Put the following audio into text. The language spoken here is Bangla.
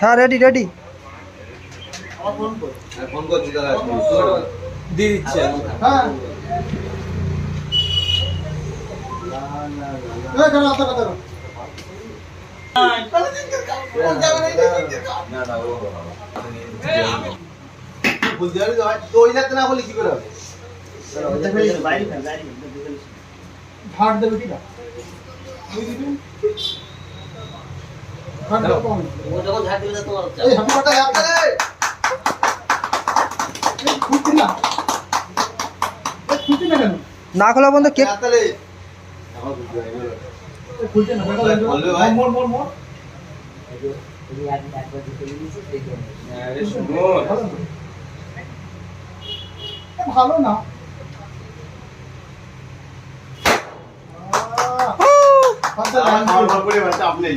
হ্যাঁ রেডি রেডি ফোন করছি দাদা দিয়ে দিচ্ছে হ্যাঁ না বলে কি করে হবে ঝাড় দেবে কি না ও যখন ঝাড় দিবে তোমার এই হাঁটু কাটা যাবে খুঁজছি না খুঁজছি না কেন না খোলা বন্ধ কেক তাহলে খুঁজছে না বলবে ভাই মোর মোর মোর ভালো না আমার করে বাচ্চা আপনি